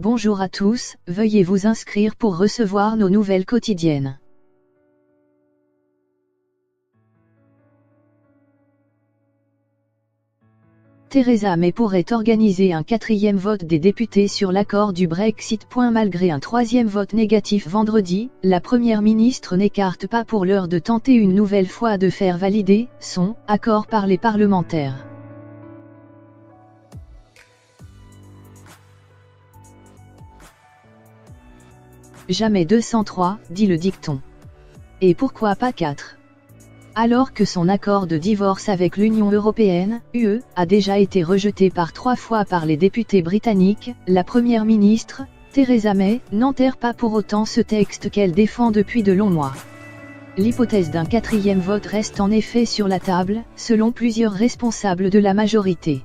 Bonjour à tous, veuillez vous inscrire pour recevoir nos nouvelles quotidiennes. Theresa May pourrait organiser un 4e vote des députés sur l'accord du Brexit. Malgré un 3e vote négatif vendredi, la Première ministre n'écarte pas pour l'heure de tenter une nouvelle fois de faire valider son accord par les parlementaires. Jamais 203, dit le dicton. Et pourquoi pas 4 ? Alors que son accord de divorce avec l'Union européenne, UE, a déjà été rejeté par 3 fois par les députés britanniques, la Première ministre, Theresa May, n'enterre pas pour autant ce texte qu'elle défend depuis de longs mois. L'hypothèse d'un 4e vote reste en effet sur la table, selon plusieurs responsables de la majorité.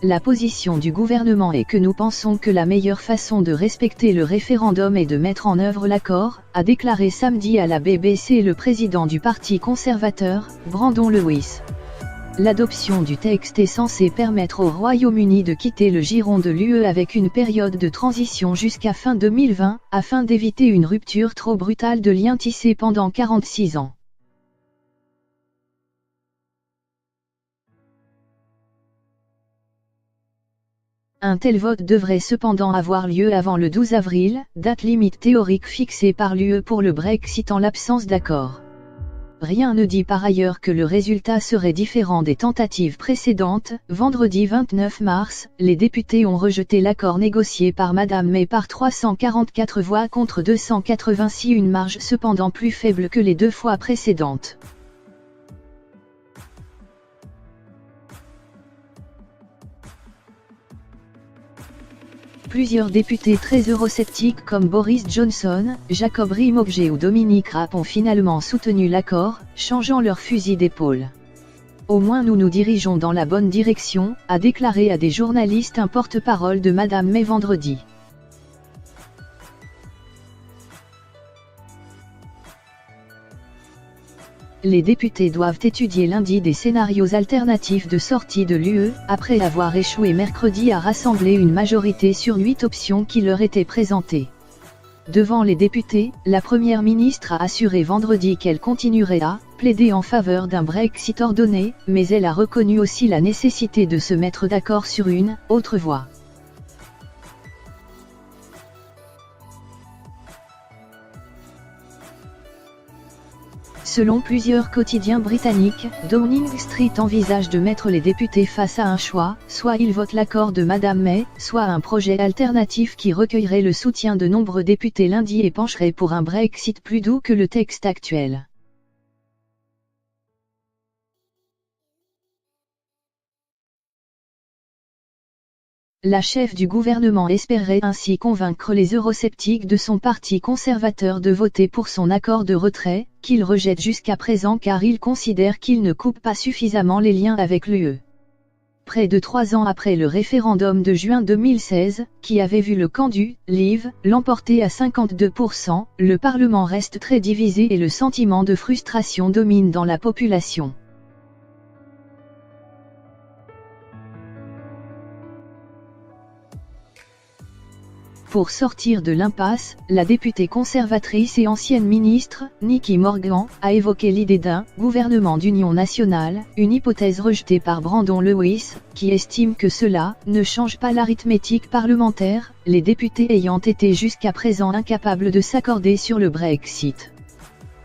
La position du gouvernement est que nous pensons que la meilleure façon de respecter le référendum est de mettre en œuvre l'accord, a déclaré samedi à la BBC le président du Parti conservateur, Brandon Lewis. L'adoption du texte est censée permettre au Royaume-Uni de quitter le giron de l'UE avec une période de transition jusqu'à fin 2020, afin d'éviter une rupture trop brutale de liens tissés pendant 46 ans. Un tel vote devrait cependant avoir lieu avant le 12 avril, date limite théorique fixée par l'UE pour le Brexit en l'absence d'accord. Rien ne dit par ailleurs que le résultat serait différent des tentatives précédentes. Vendredi 29 mars, les députés ont rejeté l'accord négocié par Madame May par 344 voix contre 286, une marge cependant plus faible que les 2 fois précédentes. Plusieurs députés très eurosceptiques comme Boris Johnson, Jacob Rees-Mogg ou Dominic Raab ont finalement soutenu l'accord, changeant leur fusil d'épaule. Au moins nous nous dirigeons dans la bonne direction, a déclaré à des journalistes un porte-parole de Madame May vendredi. Les députés doivent étudier lundi des scénarios alternatifs de sortie de l'UE, après avoir échoué mercredi à rassembler une majorité sur 8 options qui leur étaient présentées. Devant les députés, la Première ministre a assuré vendredi qu'elle continuerait à plaider en faveur d'un Brexit ordonné, mais elle a reconnu aussi la nécessité de se mettre d'accord sur une autre voie. Selon plusieurs quotidiens britanniques, Downing Street envisage de mettre les députés face à un choix, soit ils votent l'accord de Madame May, soit un projet alternatif qui recueillerait le soutien de nombreux députés lundi et pencherait pour un Brexit plus doux que le texte actuel. La chef du gouvernement espérait ainsi convaincre les eurosceptiques de son parti conservateur de voter pour son accord de retrait, qu'il rejette jusqu'à présent car il considère qu'il ne coupe pas suffisamment les liens avec l'UE. Près de 3 ans après le référendum de juin 2016, qui avait vu le camp du Leave l'emporter à 52%, le Parlement reste très divisé et le sentiment de frustration domine dans la population. Pour sortir de l'impasse, la députée conservatrice et ancienne ministre, Nicky Morgan, a évoqué l'idée d'un « gouvernement d'union nationale », une hypothèse rejetée par Brandon Lewis, qui estime que cela « ne change pas l'arithmétique parlementaire », les députés ayant été jusqu'à présent incapables de s'accorder sur le Brexit.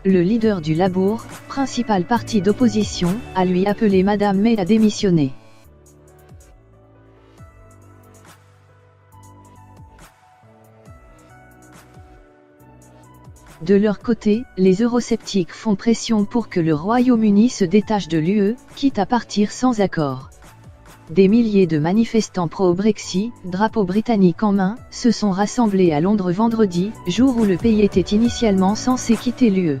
Le leader du Labour, principal parti d'opposition, a lui appelé Madame May à démissionner. De leur côté, les eurosceptiques font pression pour que le Royaume-Uni se détache de l'UE, quitte à partir sans accord. Des milliers de manifestants pro-Brexit, drapeau britannique en main, se sont rassemblés à Londres vendredi, jour où le pays était initialement censé quitter l'UE.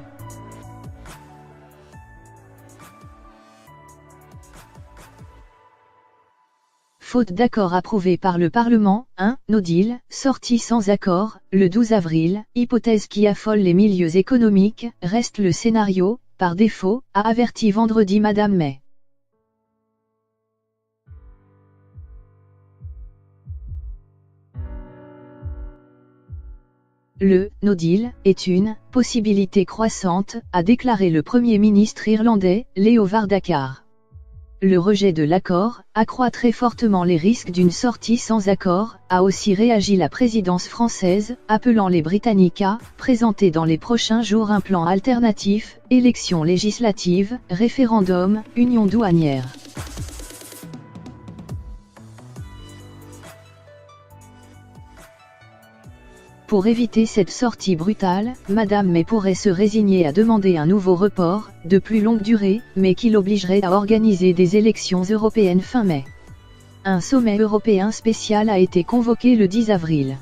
Faute d'accord approuvé par le Parlement, un « no deal » sorti sans accord, le 12 avril, hypothèse qui affole les milieux économiques, reste le scénario par défaut, a averti vendredi Madame May. Le « no deal » est une « possibilité croissante », a déclaré le Premier ministre irlandais, Leo Varadkar. Le rejet de l'accord accroîtrait fortement les risques d'une sortie sans accord, a aussi réagi la présidence française, appelant les Britanniques à présenter dans les prochains jours un plan alternatif, élections législatives, référendum, union douanière. Pour éviter cette sortie brutale, Madame May pourrait se résigner à demander un nouveau report, de plus longue durée, mais qui l'obligerait à organiser des élections européennes fin mai. Un sommet européen spécial a été convoqué le 10 avril.